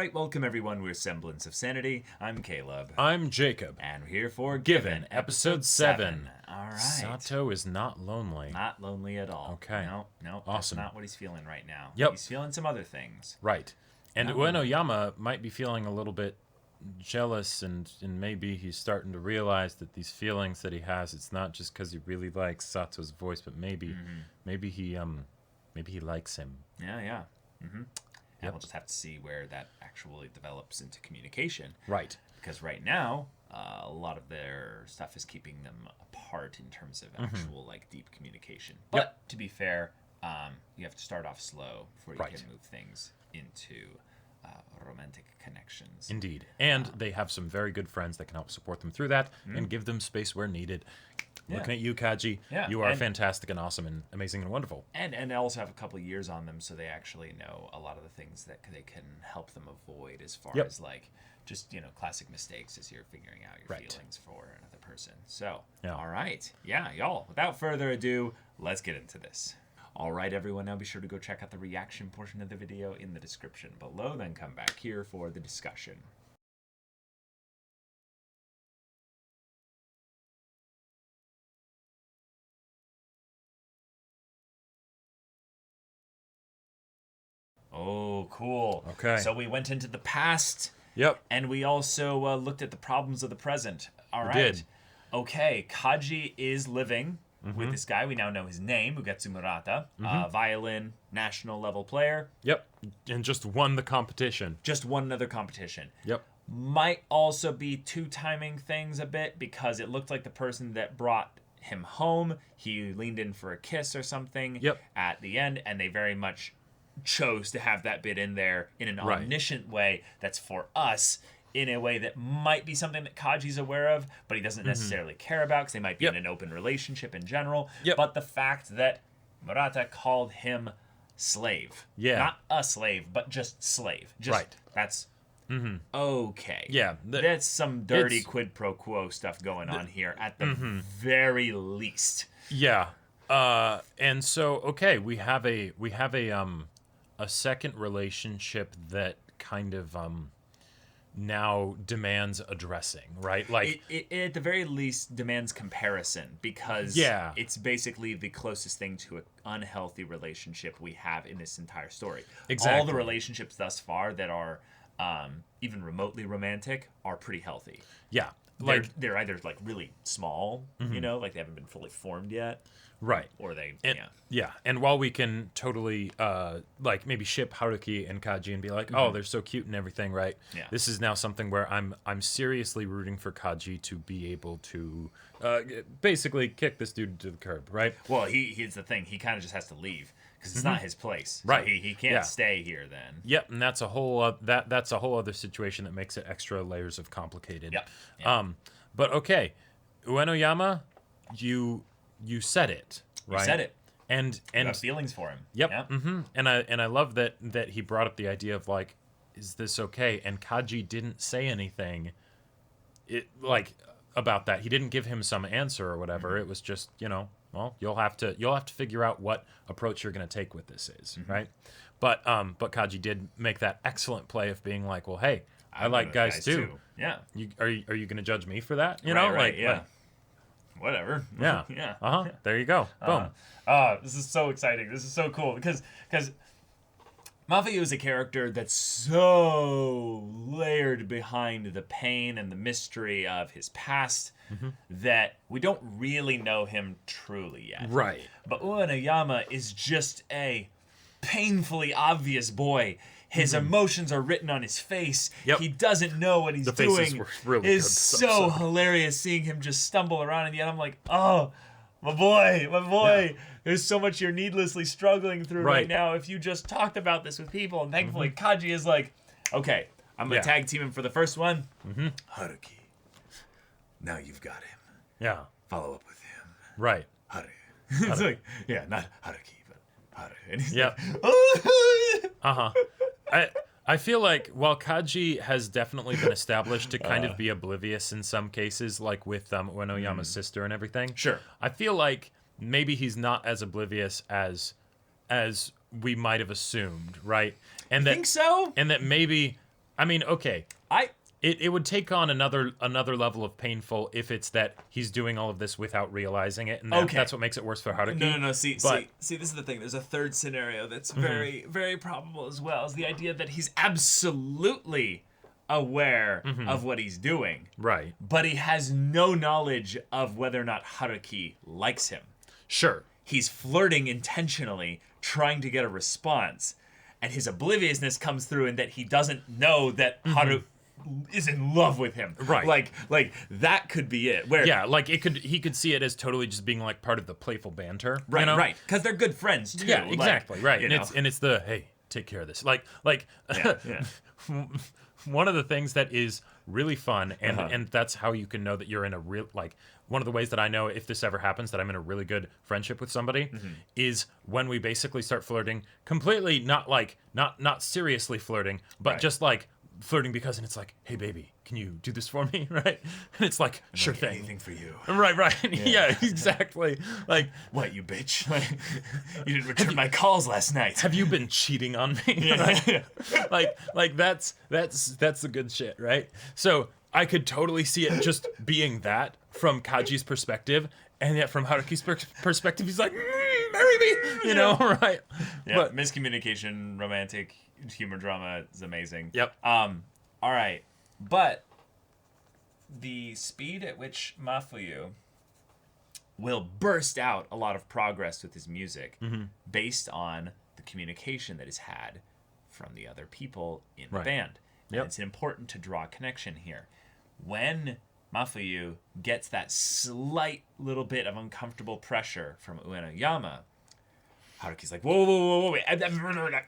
right, welcome everyone. We're Semblance of Sanity. I'm Caleb. I'm Jacob. And we're here for Given, episode 7. All right. Sato is not lonely. Not lonely at all. Okay. No, Awesome. That's not what he's feeling right now. Yep. He's feeling some other things. Right. And Uenoyama might be feeling a little bit jealous, and maybe he's starting to realize that these feelings that he has, it's not just because he really likes Sato's voice, but maybe he likes him. Yeah. And Yep. we'll just have to see where that actually develops into communication. Right. Because right now, a lot of their stuff is keeping them apart in terms of actual deep communication. But to be fair, you have to start off slow before you can move things into romantic connections. Indeed. And they have some very good friends that can help support them through that and give them space where needed. Looking at you, Kaji, you are fantastic and awesome and amazing and wonderful. And they also have a couple of years on them, so they actually know a lot of the things that they can help them avoid as far as just classic mistakes as you're figuring out your feelings for another person. So, all right. Yeah, y'all, without further ado, let's get into this. All right, everyone, now be sure to go check out the reaction portion of the video in the description below, then come back here for the discussion. Oh, cool. Okay. So we went into the past. Yep. And we also looked at the problems of the present. All right. We did. Okay, Kaji is living with this guy. We now know his name, Ugetsu Murata. Violin, national level player. Yep. And just won the competition. Just won another competition. Yep. Might also be two-timing things a bit because it looked like the person that brought him home, he leaned in for a kiss or something at the end, and they very much chose to have that bit in there in an omniscient way that's for us, in a way that might be something that Kaji's aware of, but he doesn't necessarily care about because they might be in an open relationship in general. But the fact that Murata called him slave. Not a slave, but just slave. That's okay. Yeah. That's some dirty quid pro quo stuff going on here at the very least. Yeah. And so, okay, we have a second relationship that kind of now demands addressing, right? Like it at the very least demands comparison because it's basically the closest thing to an unhealthy relationship we have in this entire story. Exactly. All the relationships thus far that are even remotely romantic are pretty healthy. Yeah. They're either really small, they haven't been fully formed yet. Right. Or they, And while we can totally, maybe ship Haruki and Kaji and be like, oh, they're so cute and everything, right? Yeah. This is now something where I'm seriously rooting for Kaji to be able to basically kick this dude to the curb, right? Well, here's the thing. He kind of just has to leave because it's not his place. Right. So he can't stay here then. Yep, and that's a whole that's a whole other situation that makes it extra layers of complicated. Yep. But okay, Uenoyama, you said it, right? You said it. And you have feelings for him. Yep. Yeah. And I love that he brought up the idea of is this okay? And Kaji didn't say anything about that. He didn't give him some answer or whatever. It was just, well, you'll have to figure out what approach you're going to take with this is, right? But Kaji did make that excellent play of being like, well, hey, I like guys too. Yeah. Are you going to judge me for that? Right. Whatever. Yeah. Yeah. There you go. Boom. This is so exciting. This is so cool because Mafia is a character that's so layered behind the pain and the mystery of his past that we don't really know him truly yet. Right. But Uenoyama is just a painfully obvious boy. His emotions are written on his face. He doesn't know what he's doing. Faces were really good. It's so hilarious seeing him just stumble around, and yet I'm like, oh, my boy. Yeah. There's so much you're needlessly struggling through right now if you just talked about this with people. And thankfully, Kaji is like, okay, I'm going to tag team him for the first one. Haruki, now you've got him. Yeah. Follow up with him. Right. Haru. It's like, not Haruki, but Haru. And he's like, I feel like while Kaji has definitely been established to kind of be oblivious in some cases, like with Uenoyama's sister and everything. Sure. I feel like maybe he's not as oblivious as we might have assumed, right? And think so? And that maybe I mean, okay. It would take on another level of painful if it's that he's doing all of this without realizing it, and that's what makes it worse for Haruki. No. See, this is the thing. There's a third scenario that's very, very probable as well. Is the idea that he's absolutely aware of what he's doing, right? But he has no knowledge of whether or not Haruki likes him. Sure. He's flirting intentionally, trying to get a response, and his obliviousness comes through in that he doesn't know that Haruki is in love with him. Right. Like that could be it. Where he could see it as totally just being like part of the playful banter. Right, you know? right. Because they're good friends too. Yeah, exactly. Like, right. And it's the hey, take care of this. One of the things that is really fun, and that's how you can know that you're in a real, like, one of the ways that I know if this ever happens that I'm in a really good friendship with somebody is when we basically start flirting completely, not seriously flirting, but just like flirting because, and it's like, hey baby, can you do this for me? Right? And it's like, sure thing. Anything for you. Right. Yeah, exactly. Like, what, you bitch? You didn't return my calls last night. Have you been cheating on me? Like that's the good shit, right? So I could totally see it just being that from Kaji's perspective, and yet from Haruki's perspective, he's like, marry me, you know, right? Yeah, but miscommunication, romantic humor drama is amazing. Yep. All right, but the speed at which Mafuyu will burst out a lot of progress with his music based on the communication that is had from the other people in the band. And it's important to draw a connection here. When Mafuyu gets that slight little bit of uncomfortable pressure from Uenoyama, Haruki's like, whoa, wait.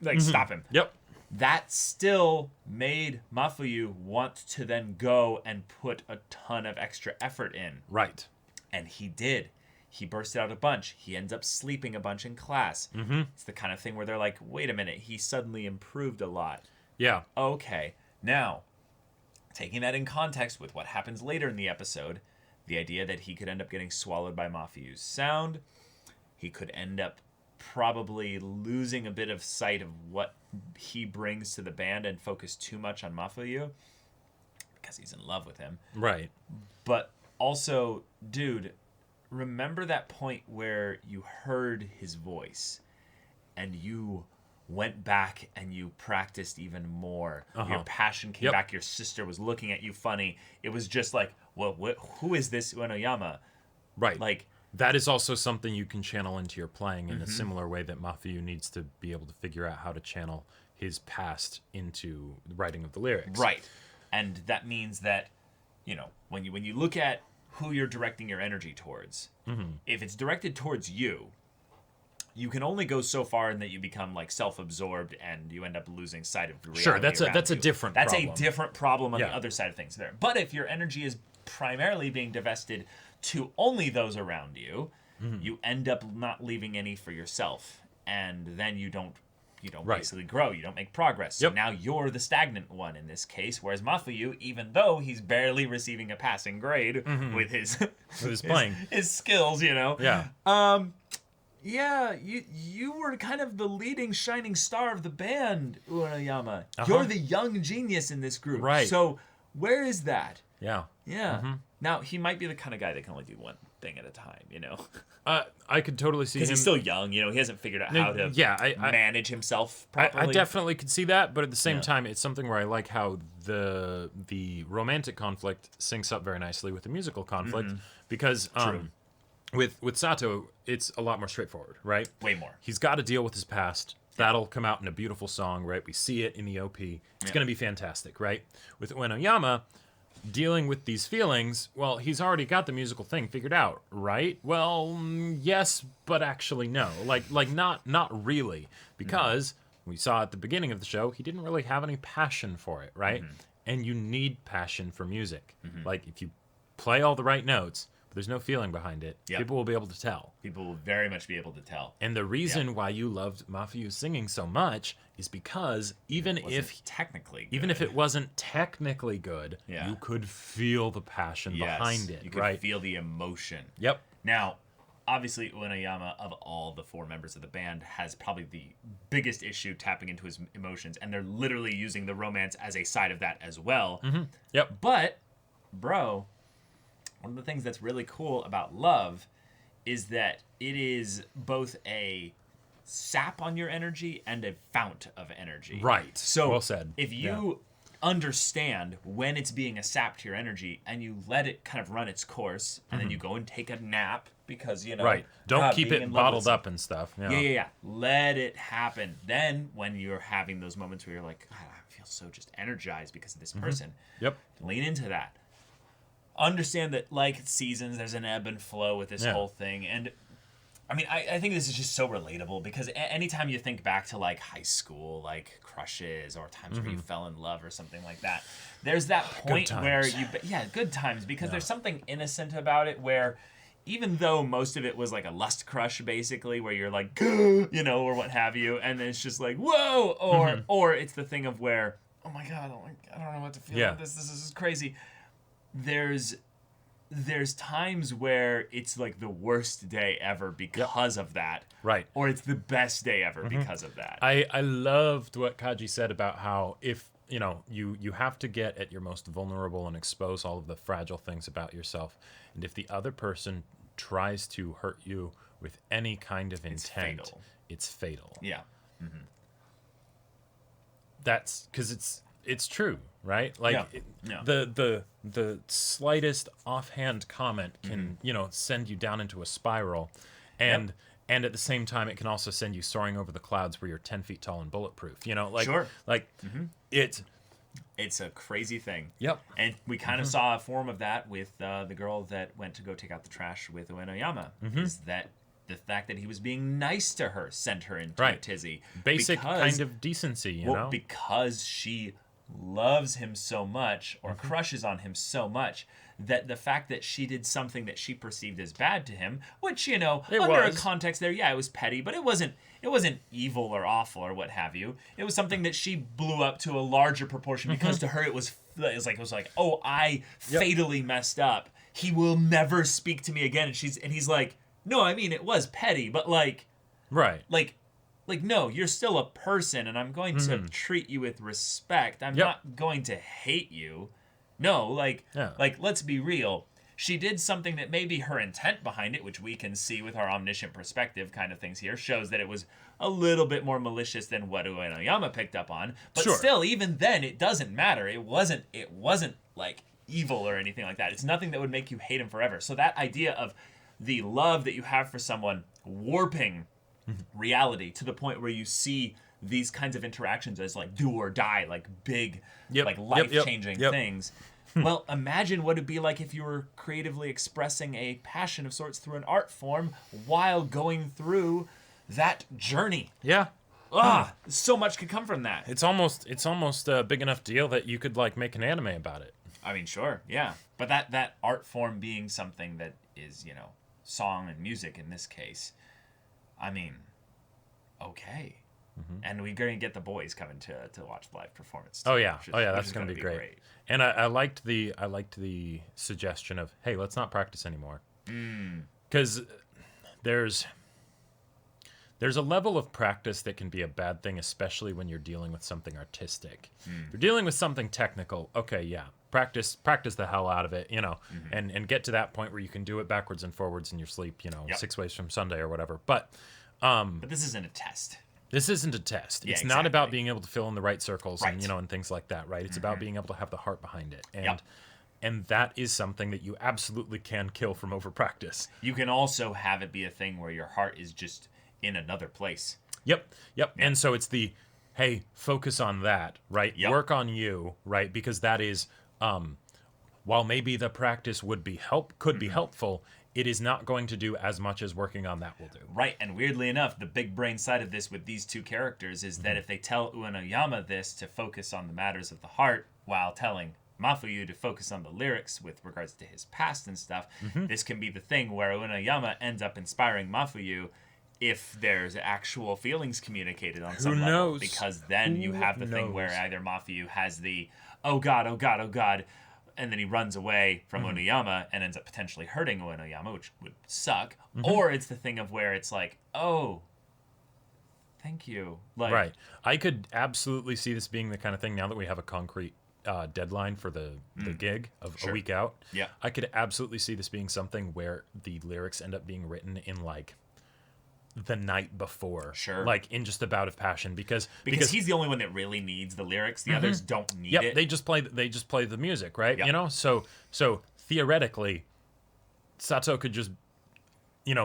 Like, stop him. Yep. That still made Mafuyu want to then go and put a ton of extra effort in. Right. And he did. He bursted out a bunch. He ends up sleeping a bunch in class. It's the kind of thing where they're like, wait a minute, he suddenly improved a lot. Yeah. Okay. Now, taking that in context with what happens later in the episode, the idea that he could end up getting swallowed by Mafuyu's sound, he could end up probably losing a bit of sight of what he brings to the band and focus too much on Mafuyu because he's in love with him. Right. But also, dude, remember that point where you heard his voice and you went back and you practiced even more. Your passion came back. Your sister was looking at you funny. It was just like, well, who is this Uenoyama? Right. Like, that is also something you can channel into your playing in a similar way that Mafuyu needs to be able to figure out how to channel his past into the writing of the lyrics. Right. And that means that, you know, when you look at who you're directing your energy towards, if it's directed towards you, you can only go so far in that you become like self-absorbed and you end up losing sight of the reality. Sure, that's a different problem. That's a different problem on the other side of things there. But if your energy is primarily being divested to only those around you, you end up not leaving any for yourself, and then you don't basically grow. You don't make progress. So now you're the stagnant one in this case. Whereas Mafuyu, even though he's barely receiving a passing grade with his playing, his skills, you know. Yeah. Yeah, you were kind of the leading shining star of the band, Uenoyama. You're the young genius in this group. Right. So where is that? Yeah. Yeah. Now, he might be the kind of guy that can only do one thing at a time, you know? I could totally see him. Because he's still young, you know? He hasn't figured out how to manage himself properly. I definitely could see that, but at the same time, it's something where I like how the romantic conflict syncs up very nicely with the musical conflict. Because with Sato, it's a lot more straightforward, right? Way more. He's got to deal with his past. That'll come out in a beautiful song, right? We see it in the OP. It's going to be fantastic, right? With Uenoyama, dealing with these feelings, well, he's already got the musical thing figured out, right? Well, yes, but actually no. Like not really, because we saw at the beginning of the show, he didn't really have any passion for it, right? And you need passion for music. Like, if you play all the right notes, but there's no feeling behind it, people will be able to tell. People will very much be able to tell. And the reason why you loved Mafuyu singing so much is because even if it wasn't technically good, you could feel the passion behind it. You could feel the emotion. Yep. Now, obviously Uenoyama, of all the 4 members of the band, has probably the biggest issue tapping into his emotions, and they're literally using the romance as a side of that as well. Yep. But, bro, one of the things that's really cool about love is that it is both a sap on your energy and a fount of energy. Right. So well said. If you understand when it's being a sap to your energy and you let it kind of run its course, and then you go and take a nap because, you know, right. Don't keep it bottled up and stuff. Yeah. Let it happen. Then when you're having those moments where you're like, God, I feel so just energized because of this person. Yep. Lean into that. Understand that, like seasons, there's an ebb and flow with this whole thing. And I mean, I think this is just so relatable because anytime you think back to like high school, like crushes or times where you fell in love or something like that, there's that point where good times, because there's something innocent about it where even though most of it was like a lust crush, basically, where you're like, you know, or what have you, and then it's just like, whoa, or it's the thing of where, oh my God, I don't know what to feel about this. This is crazy. There's times where it's like the worst day ever because of that. Right. Or it's the best day ever because of that. I loved what Kaji said about how if, you know, you have to get at your most vulnerable and expose all of the fragile things about yourself. And if the other person tries to hurt you with any kind of intent, it's fatal. Yeah. That's because it's true, right? Like the slightest offhand comment can you know, send you down into a spiral, and at the same time it can also send you soaring over the clouds where you're 10 feet tall and bulletproof. You know, like it's a crazy thing. Yep. And we kind of saw a form of that with the girl that went to go take out the trash with Uenoyama. Is that the fact that he was being nice to her sent her into a tizzy. Basic kind of decency, you know? Because she loves him so much or crushes on him so much that the fact that she did something that she perceived as bad to him, which, you know, under a context there, it was petty, but it wasn't evil or awful or what have you. It was something that she blew up to a larger proportion because to her it was like, oh, I fatally messed up. He will never speak to me again. And he's like, no, I mean, it was petty, but like, like, no, you're still a person, and I'm going to treat you with respect. I'm not going to hate you. No, like, let's be real. She did something that maybe her intent behind it, which we can see with our omniscient perspective kind of things here, shows that it was a little bit more malicious than what Uenoyama picked up on. But still, even then, it doesn't matter. It wasn't like evil or anything like that. It's nothing that would make you hate him forever. So that idea of the love that you have for someone warping reality to the point where you see these kinds of interactions as like do or die, like big, like life-changing things. Well, imagine what it'd be like if you were creatively expressing a passion of sorts through an art form while going through that journey. Yeah. So much could come from that. It's almost a big enough deal that you could like make an anime about it. I mean, sure, yeah. But that art form being something that is, you know, song and music in this case, I mean, okay. And we're going to get the boys coming to watch the live performance too, that's going to be great. And I liked the suggestion of, hey, let's not practice anymore. Because there's a level of practice that can be a bad thing, especially when you're dealing with something artistic. If you're dealing with something technical, okay, yeah, practice the hell out of it, you know, and get to that point where you can do it backwards and forwards in your sleep, you know, 6 ways from Sunday or whatever. But this isn't a test. This isn't a test. Yeah, it's not about being able to fill in the right circles and, you know, and things like that, right? It's about being able to have the heart behind it. And that is something that you absolutely can kill from over practice. You can also have it be a thing where your heart is just in another place. Yep. And so it's the, hey, focus on that, right? Work on you, right? Because that is, while maybe the practice could be helpful, it is not going to do as much as working on that will do. Right, and weirdly enough, the big brain side of this with these two characters is that if they tell Uenoyama this to focus on the matters of the heart while telling Mafuyu to focus on the lyrics with regards to his past and stuff, this can be the thing where Uenoyama ends up inspiring Mafuyu if there's actual feelings communicated on some level. Because then you have the thing where either Mafuyu has the, oh God, and then he runs away from Onoyama and ends up potentially hurting Onoyama, which would suck. Or it's the thing of where it's like, oh, thank you. Like, right. I could absolutely see this being the kind of thing now that we have a concrete deadline for the gig of a week out. Yeah. I could absolutely see this being something where the lyrics end up being written in like the night before. Sure. Like in just a bout of passion because he's the only one that really needs the lyrics. The others don't need it. They just play the music, right? Yep. You know? So theoretically Sato could just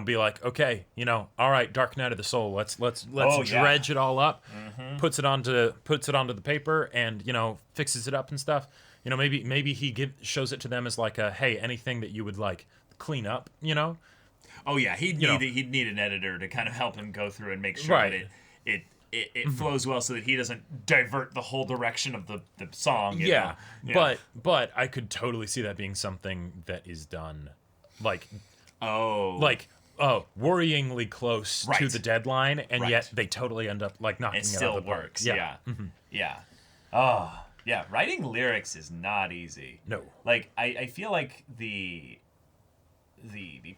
be like, okay, all right, Dark Night of the Soul, let's dredge it all up, puts it onto the paper, and fixes it up and stuff. Maybe he shows it to them as like a, hey, anything that you would like clean up, Oh yeah, he'd need an editor to kind of help him go through and make sure that it flows well, so that he doesn't divert the whole direction of the song. You know? But I could totally see that being something that is done like worryingly close to the deadline, and yet they totally end up like knocking it still out of the park. Works. Yeah. Oh, yeah. Writing lyrics is not easy. No. Like I feel like the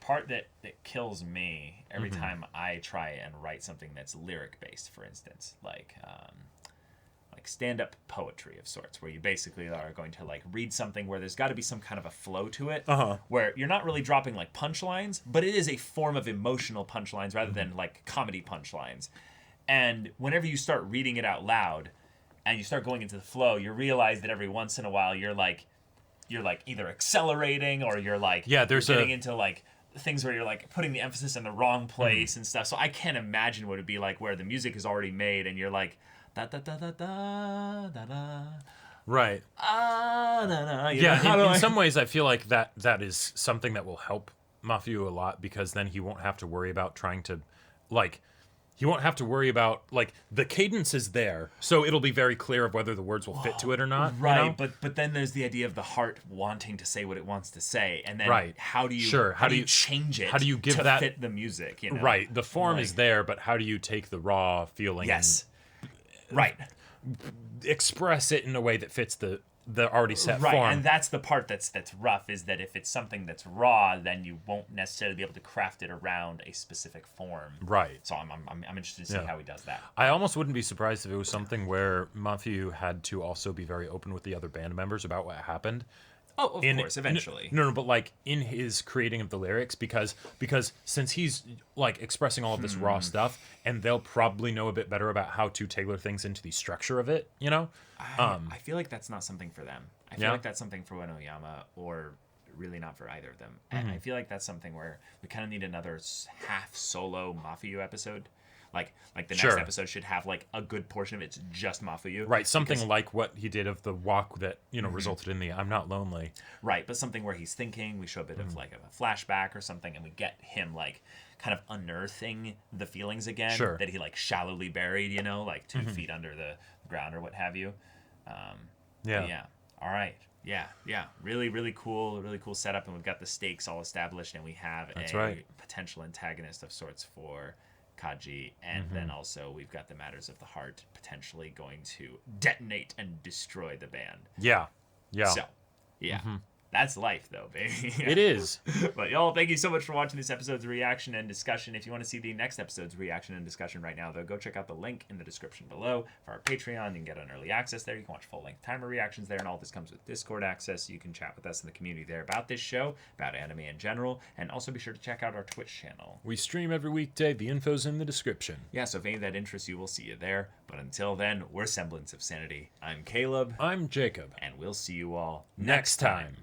part that kills me every time I try and write something that's lyric based, for instance, like stand-up poetry of sorts, where you basically are going to like read something where there's got to be some kind of a flow to it, where you're not really dropping like punchlines, but it is a form of emotional punchlines rather than like comedy punchlines. And whenever you start reading it out loud and you start going into the flow, you realize that every once in a while you're either accelerating or you're like getting into like things where you're like putting the emphasis in the wrong place and stuff. So I can't imagine what it'd be like where the music is already made and you're like da da da da da da da. Right. Da, da. Yeah. In some ways, I feel like that is something that will help Mafiu a lot, because then he won't have to worry about trying to, like, he won't have to worry about, like, the cadence is there, so it'll be very clear of whether the words will fit to it or not. Right. But then there's the idea of the heart wanting to say what it wants to say, and then how do you change it? How do you give to fit the music? Right. The form is there, but how do you take the raw feeling? Yes. Right. Express it in a way that fits the already set form. Right, and that's the part that's rough, is that if it's something that's raw, then you won't necessarily be able to craft it around a specific form. Right. So I'm interested to see how he does that. I almost wouldn't be surprised if it was something where Mafiu had to also be very open with the other band members about what happened. Oh, of course, eventually. No, but like in his creating of the lyrics, because since he's like expressing all of this raw stuff, and they'll probably know a bit better about how to tailor things into the structure of it, I feel like that's not something for them. I feel like that's something for Onoyama, or really not for either of them. And I feel like that's something where we kind of need another half solo Mafiu episode. Like the next episode should have like a good portion of it's just Mafiu. Right, something like what he did of the walk that, resulted in the I'm Not Lonely. Right, but something where he's thinking, we show a bit of like a flashback or something, and we get him like kind of unearthing the feelings again that he like shallowly buried, like 2 feet under the ground or what have you. Yeah. All right. Yeah. Really, really cool setup, and we've got the stakes all established, and we have potential antagonist of sorts for Kaji, and then also we've got the matters of the heart potentially going to detonate and destroy the band. Yeah. So, that's life, though, baby. It is. But y'all, thank you so much for watching this episode's reaction and discussion. If you want to see the next episode's reaction and discussion right now, though, go check out the link in the description below for our Patreon. You can get an early access there. You can watch full-length timer reactions there, and all this comes with Discord access. You can chat with us in the community there about this show, about anime in general, and also be sure to check out our Twitch channel. We stream every weekday. The info's in the description. Yeah, so if any of that interests you, we'll see you there. But until then, we're Semblance of Sanity. I'm Caleb. I'm Jacob. And we'll see you all next time.